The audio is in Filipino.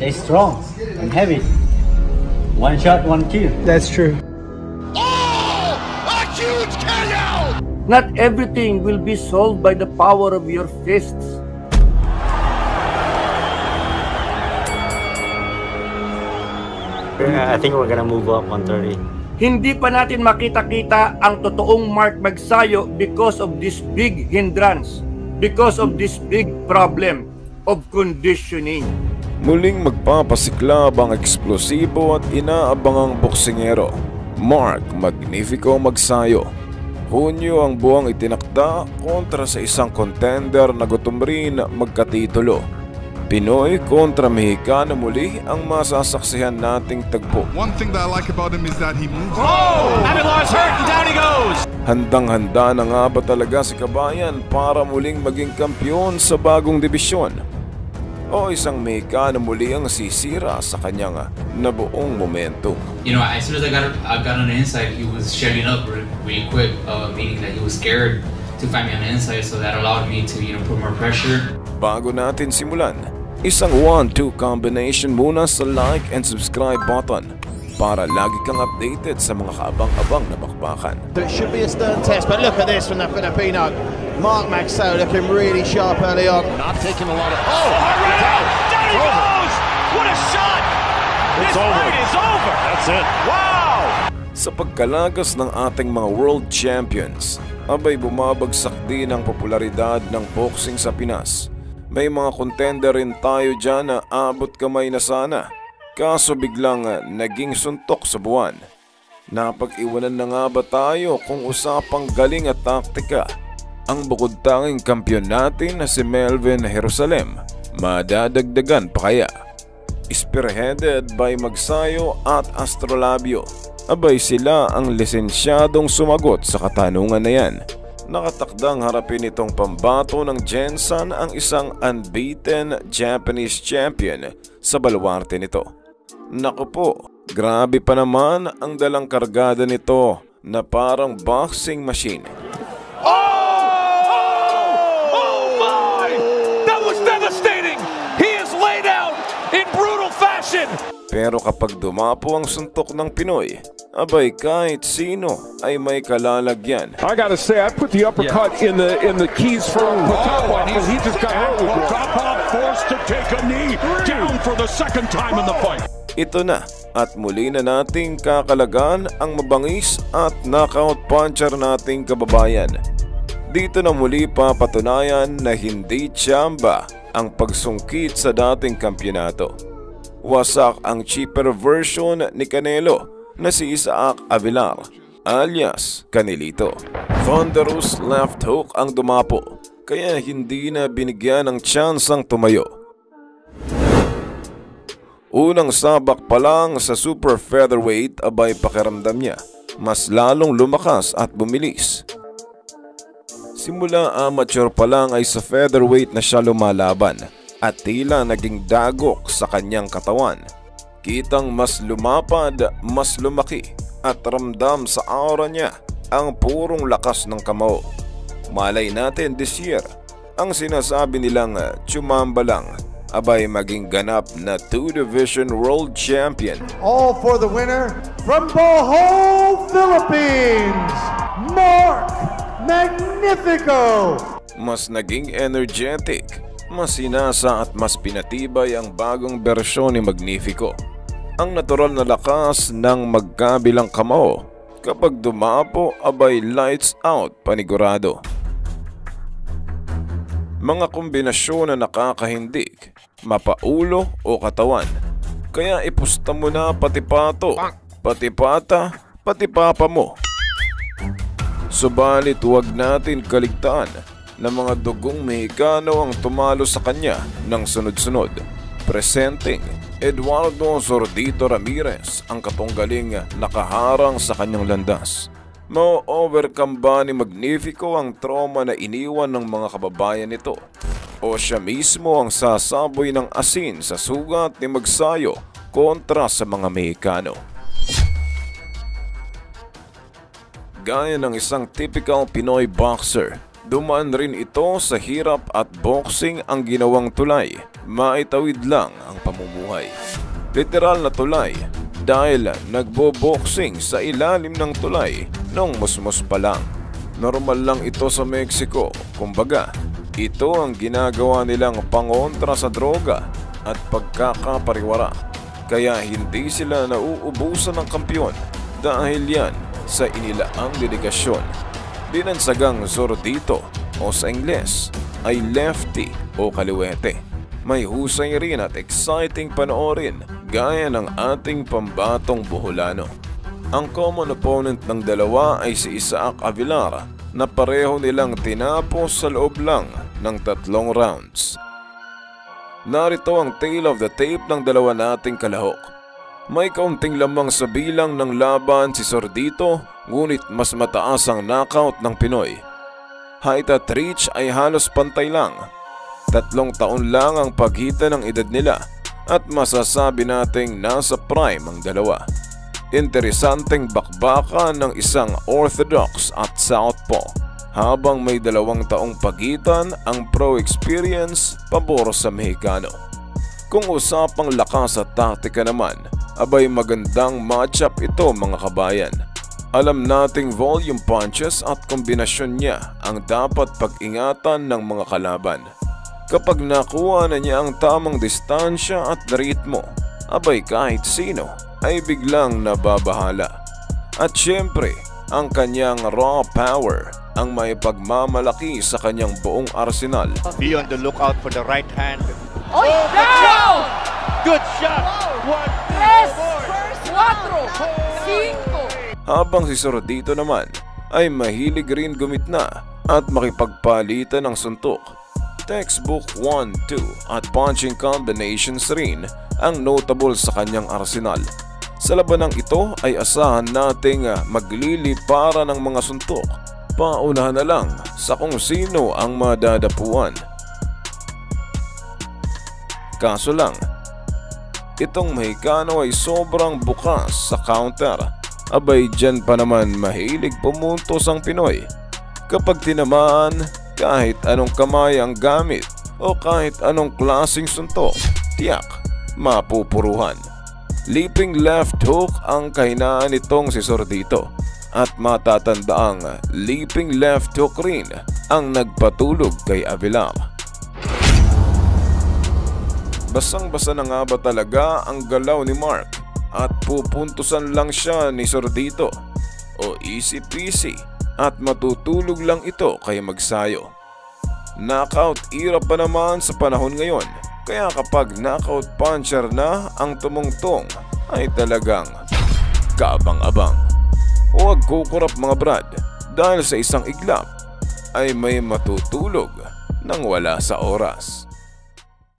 They're strong and heavy. One shot, one kill. That's true. Oh! A huge KO! Not everything will be solved by the power of your fists. I think we're gonna move up 130. Hindi pa natin makita-kita ang totoong Mark Magsayo because of this big hindrance, because of this big problem of conditioning. Muling magpapasiklab ang eksplosibo at inaabangang boksingero, Mark Magnifico Magsayo. Hunyo ang buwang itinakda kontra sa isang contender na gutom rin magkatitulo. Pinoy kontra Mexicano muli ang masasaksihan nating tagpo. One thing that I like about him is that he moves. Oh! Avilar's hurt and down he goes! Handang-handa na nga ba talaga si Kabayan para muling maging kampiyon sa bagong dibisyon? O isang Mexicano muli ang sisira sa kanyang nabuong momentum? You know, as soon as I got on the inside, he was shutting up really quick, meaning that he was scared to find me on the inside, so that allowed me to, put more pressure. Bago natin simulan, isang 1-2 combination muna sa like and subscribe button para lagi kang updated sa mga kaabang-abang na bakbakan. It should be a stern test, but look at this from the Filipino. Mark Magsayo looking really sharp early on. Not taking a lot of... Oh! Down he goes! What a shot! This fight is over! That's it. Wow! Sa pagkalagas ng ating mga world champions, abay bumabagsak din ang popularidad ng boxing sa Pinas. May mga contender rin tayo dyan na abot kamay na sana, kaso biglang naging suntok sa buwan. Napag-iwanan na nga ba tayo kung usapang galing at taktika? Ang bukod tanging kampiyon natin na si Melvin Jerusalem, madadagdagan pa kaya? Spearheaded by Magsayo at Astrolabio, abay sila ang lisensyadong sumagot sa katanungan na yan. Nakatakdang harapin itong pambato ng Jensen ang isang unbeaten Japanese champion sa baluarte nito. Naku po, grabe pa naman ang dalang kargada nito na parang boxing machine. Oh my! That was devastating! He is laid out in brutal fashion! Pero kapag dumapo ang suntok ng Pinoy, abay kahit sino ay may kalalagyan. I gotta say, I put the uppercut in the keys for Potapov, and he just got hurt with one. Potapov forced to take a knee, down for the second time in the fight. Ito na, at muli na nating kakalagan ang mabangis at knockout puncher nating kababayan. Dito na muli papatunayan na hindi tsamba ang pagsungkit sa dating kampyonato. Wasak ang cheaper version ni Canelo na si Isaac Avilar alias Canelito. Thunderous left hook ang dumapo, kaya hindi na binigyan ng tsansang tumayo. Unang sabak pa lang sa super featherweight, abay pakiramdam niya mas lalong lumakas at bumilis. Simula amateur pa lang ay sa featherweight na siya lumalaban at tila naging dagok sa kanyang katawan. Kitang mas lumapad, mas lumaki at ramdam sa aura niya ang purong lakas ng kamao. Malay natin this year, ang sinasabi nilang tsumamba lang, abay maging ganap na 2-division world champion. All for the winner from Bohol, Philippines, Mark Magnifico! Mas naging energetic, mas sinasa at mas pinatibay ang bagong bersyon ni Magnifico. Ang natural na lakas ng magkabilang kamao, kapag dumapo abay lights out panigurado. Mga kombinasyon na nakakahindik, mapaulo o katawan. Kaya ipusta mo na pati pato, pati pata, pati papa mo. Subalit huwag natin kaligtaan na mga dugong Mexicano ang tumalo sa kanya ng sunod-sunod. Presenting Eduardo Zordito Ramirez, ang katunggaling nakaharang sa kanyang landas. Ma-overcome ba ni Magnifico ang trauma na iniwan ng mga kababayan nito? O siya mismo ang sasaboy ng asin sa sugat ni Magsayo kontra sa mga Mexicano? Gaya ng isang typical Pinoy boxer, dumaan rin ito sa hirap at boxing ang ginawang tulay maitawid lang ang pamumuhay. Literal na tulay dahil nagbo-boxing sa ilalim ng tulay nung musmus pa lang. Normal lang ito sa Mexico, kumbaga ito ang ginagawa nilang pangontra sa droga at pagkakapariwara. Kaya hindi sila nauubusan ng kampyon dahil yan sa inilaang dedikasyon. Binansagang Zordito o sa Ingles ay lefty o kaliwete. May husay rin at exciting panoorin gaya ng ating pambatong Boholano. Ang common opponent ng dalawa ay si Isaac Avilar na pareho nilang tinapos sa loob lang ng 3 rounds. Narito ang tale of the tape ng dalawa nating kalahok. May kaunting lamang sa bilang ng laban si Zordito, ngunit mas mataas ang knockout ng Pinoy. Height at reach ay halos pantay lang. 3 taon lang ang pagitan ng edad nila at masasabi nating nasa prime ang dalawa. Interesanteng bakbakan ng isang orthodox at southpaw. Habang may 2 taong pagitan ang pro experience pabor sa Mexicano. Kung usapang lakas at taktika naman, abay magandang matchup ito mga kabayan. Alam nating volume punches at kombinasyon niya ang dapat pag-ingatan ng mga kalaban. Kapag nakuha na niya ang tamang distansya at ritmo, abay kahit sino ay biglang nababahala. At syempre, ang kanyang raw power ang may pagmamalaki sa kanyang buong arsenal. Be on the lookout for the right hand. Oh, down! Good shot! 3, 4, 5. Habang si Zordito naman ay mahilig rin gumitna at makipagpalitan ng suntok. Textbook 1-2 at punching combinations rin ang notable sa kanyang arsenal. Sa labanang ito ay asahan nating maglilipara ng mga suntok. Paunahan na lang sa kung sino ang madadapuan. Kaso lang, itong Mexicano ay sobrang bukas sa counter. Abay dyan pa naman mahilig pumuntos ang Pinoy. Kapag tinamaan, kahit anong kamay ang gamit o kahit anong klaseng suntok, tiyak, mapupuruhan. Leaping left hook ang kahinaan nitong si Zordito. At matatandaang leaping left hook rin ang nagpatulog kay Avilar. Basang-basa na nga ba talaga ang galaw ni Mark at pupuntusan lang siya ni Zordito? O easy peasy at matutulog lang ito kay Magsayo? Knockout era pa naman sa panahon ngayon, kaya kapag knockout puncher na ang tumungtong ay talagang kaabang-abang. Huwag kukurap mga brad dahil sa isang iglap ay may matutulog nang wala sa oras.